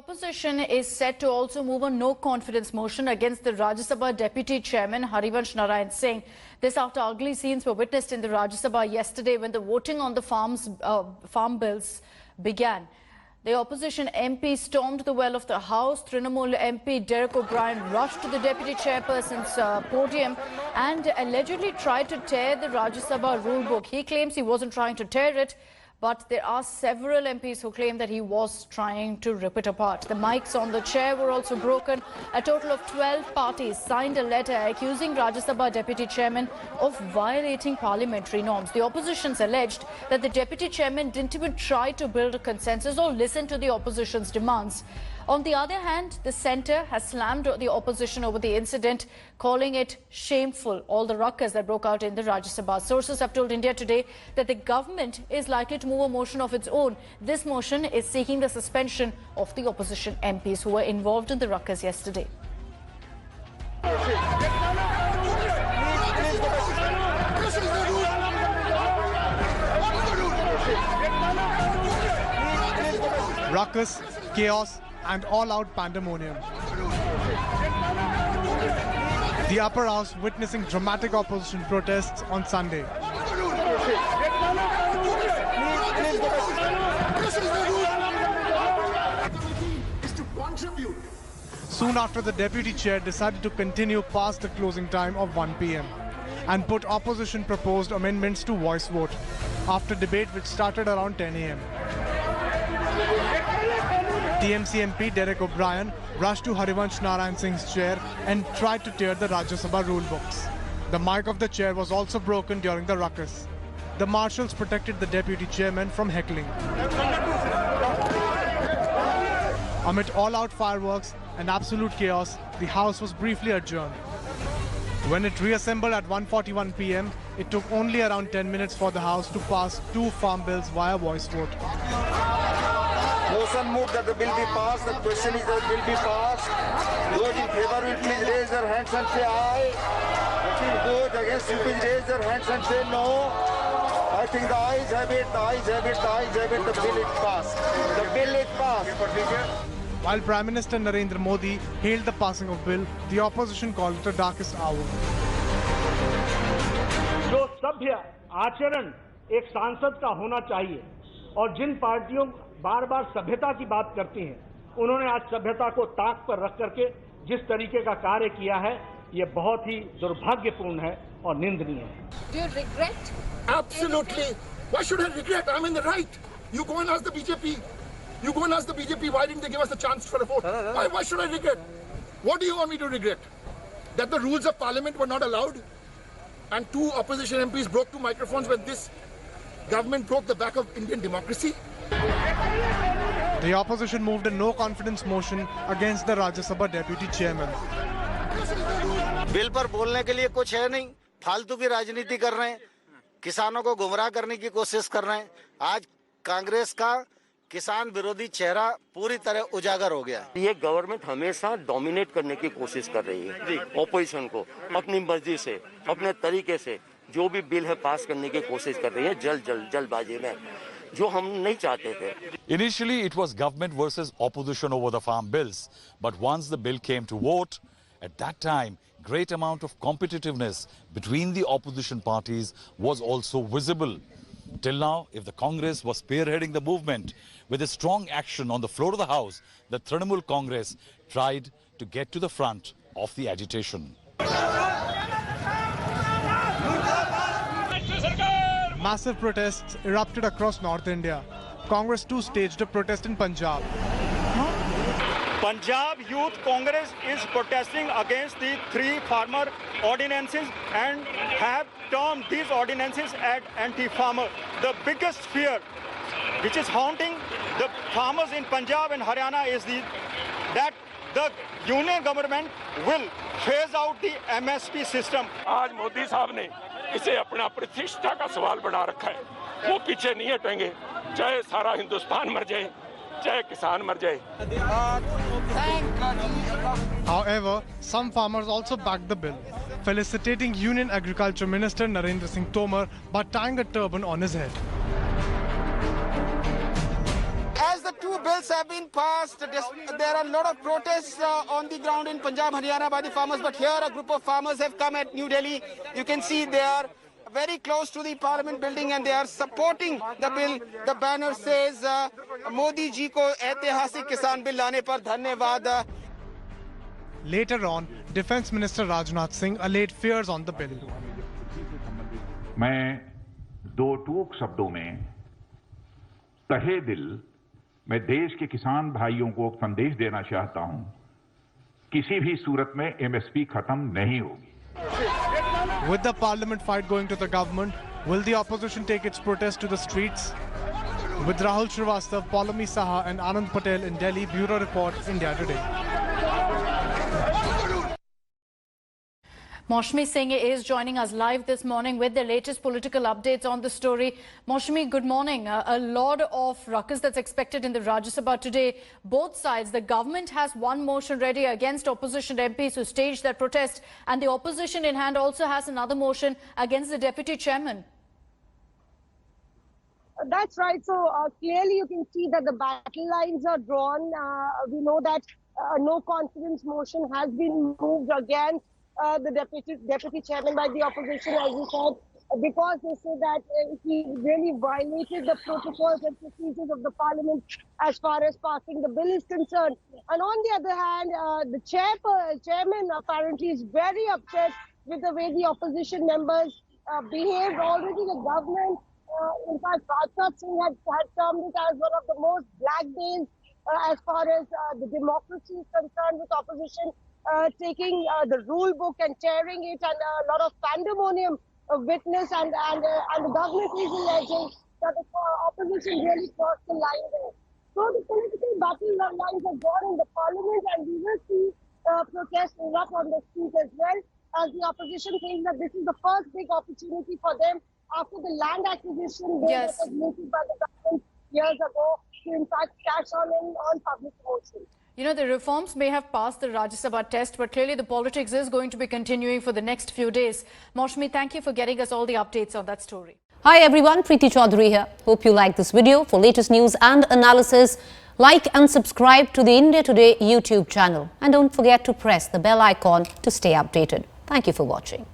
Opposition is set to also move a no-confidence motion against the Rajya Sabha Deputy Chairman Harivansh Narayan Singh. This after ugly scenes were witnessed in the Rajya Sabha yesterday when the voting on the farm bills began. The opposition MP stormed the well of the House. Trinamool MP Derek O'Brien rushed to the Deputy Chairperson's podium and allegedly tried to tear the Rajya Sabha rule book. He claims he wasn't trying to tear it, but there are several MPs who claim that he was trying to rip it apart. The mics on the chair were also broken. A total of 12 parties signed a letter accusing Rajya Sabha Deputy Chairman of violating parliamentary norms. The opposition's alleged that the Deputy Chairman didn't even try to build a consensus or listen to the opposition's demands. On the other hand, the centre has slammed the opposition over the incident, calling it shameful, all the ruckus that broke out in the Rajya Sabha. Sources have told India Today that the government is likely to move a motion of its own. This motion is seeking the suspension of the opposition MPs who were involved in the ruckus yesterday. Ruckus, chaos and all-out pandemonium. The upper house witnessing dramatic opposition protests on Sunday. Soon after, the deputy chair decided to continue past the closing time of 1 p.m. and put opposition proposed amendments to voice vote after debate which started around 10 a.m. TMC MP Derek O'Brien rushed to Harivansh Narayan Singh's chair and tried to tear the Rajya Sabha rule books. The mic of the chair was also broken during the ruckus. The marshals protected the deputy chairman from heckling. Amid all-out fireworks and absolute chaos, the House was briefly adjourned. When it reassembled at 1:41 p.m., it took only around 10 minutes for the House to pass 2 farm bills via voice vote. Motion moved that the bill be passed. The question is that the bill be passed. Those in favor will please raise their hands and say aye. Those against will please raise their hands and say no. I think the ayes have it, the ayes have it, the ayes have it. The bill is passed. The bill is passed. While Prime Minister Narendra Modi hailed the passing of bill, the opposition called it a darkest hour. जो सभ्य आचरण एक सांसद का होना चाहिए और जिन पार्टियों बार-बार सभ्यता की बात करती हैं, उन्होंने आज सभ्यता को ताक पर रख करके जिस तरीके का कार्य किया है, ये बहुत ही दुर्भाग्यपूर्ण है और निंदनीय है। Do you regret? Absolutely. Why should I regret? I'm in the right. You go and ask the BJP. You go and ask the BJP, why didn't they give us a chance for a vote? Why should I regret? What do you want me to regret? That the rules of parliament were not allowed? And 2 opposition MPs broke 2 microphones when this government broke the back of Indian democracy? The opposition moved a no-confidence motion against the Rajya Sabha Deputy Chairman. Bill पर बोलने के लिए कुछ है नहीं, फालतू की राजनीति कर रहे हैं, किसानों को गुमराह करने की कोशिश कर रहे हैं। आज कांग्रेस का किसान विरोधी चेहरा पूरी तरह उजागर हो गया। ये गवर्नमेंट हमेशा डोमिनेट करने की कोशिश कर रही है ऑपोजिशन को, अपनी मर्जी से, अपने तरीके से जो भी बिल है पास करने की कोशिश कर रही है जल्दबाजी में, जो हम नहीं चाहते थे। Initially it was government versus opposition over the farm bills, but once the bill came to vote, at that time great amount of competitiveness between the opposition parties was also visible. Till now, if the Congress was spearheading the movement with a strong action on the floor of the House, the Trinamool Congress tried to get to the front of the agitation. Massive protests erupted across North India. Congress too staged a protest in Punjab. Punjab Youth Congress is protesting against the 3 farmer ordinances and have termed these ordinances as anti-farmer. The biggest fear which is haunting the farmers in Punjab and Haryana is that the union government will phase out the MSP system. आज मोदी साहब ने इसे अपना प्रतिष्ठा का सवाल बना रखा है। वो पीछे नहीं हटेंगे, चाहे सारा हिंदुस्तान मर जाए, चाहे किसान मर जाए। However, some farmers also backed the bill, felicitating Union Agriculture Minister Narendra Singh Tomar by tying a turban on his head. As the two bills have been passed. There are a lot of protests on the ground in Punjab, Haryana by the farmers, but here a group of farmers have come at New Delhi. You can see they are very close to the Parliament building and they are supporting the bill. The banner says, Modi ji ko ऐतिहासिक किसान bill लाने पर धन्यवाद. Later on, Defence Minister Rajnath Singh allayed fears on the bill. मैं दो टूक शब्दों में तहे दिल मैं देश के किसान भाइयों को संदेश देना चाहता हूं, किसी भी सूरत में एमएसपी खत्म नहीं होगी. With the parliament fight going to the government, will the opposition take its protest to the streets? With Rahul Srivastav, Paulami Saha and Anand Patel in Delhi, Bureau Report, India Today. Maushmi Singh is joining us live this morning with the latest political updates on the story. Maushmi, good morning. A lot of ruckus that's expected in the Rajya Sabha today. Both sides, the government has one motion ready against opposition MPs who staged that protest, and the opposition in hand also has another motion against the deputy chairman. That's right. So clearly you can see that the battle lines are drawn. We know that no confidence motion has been moved against the deputy chairman by the opposition, as you said, because they say that he really violated the protocols and procedures of the parliament as far as passing the bill is concerned. And on the other hand, the chairman apparently is very upset with the way the opposition members behaved. Already the government, in fact, Rajnath Singh had termed it as one of the most black days as far as the democracy is concerned, with opposition taking the rule book and tearing it, and a lot of pandemonium witness, and the government is alleging that the opposition really crossed the line there. So the political battle lines are gone in the parliament, and we will see protests erupt on the street as well, as the opposition thinks that this is the first big opportunity for them after the land acquisition bill that was mooted by the government years ago to in fact cash on public motion. You know, the reforms may have passed the Rajya Sabha test, but clearly the politics is going to be continuing for the next few days. Maushmi, thank you for getting us all the updates on that story. Hi everyone, Preeti Chaudhary here. Hope you like this video. For latest news and analysis, like and subscribe to the India Today YouTube channel. And don't forget to press the bell icon to stay updated. Thank you for watching.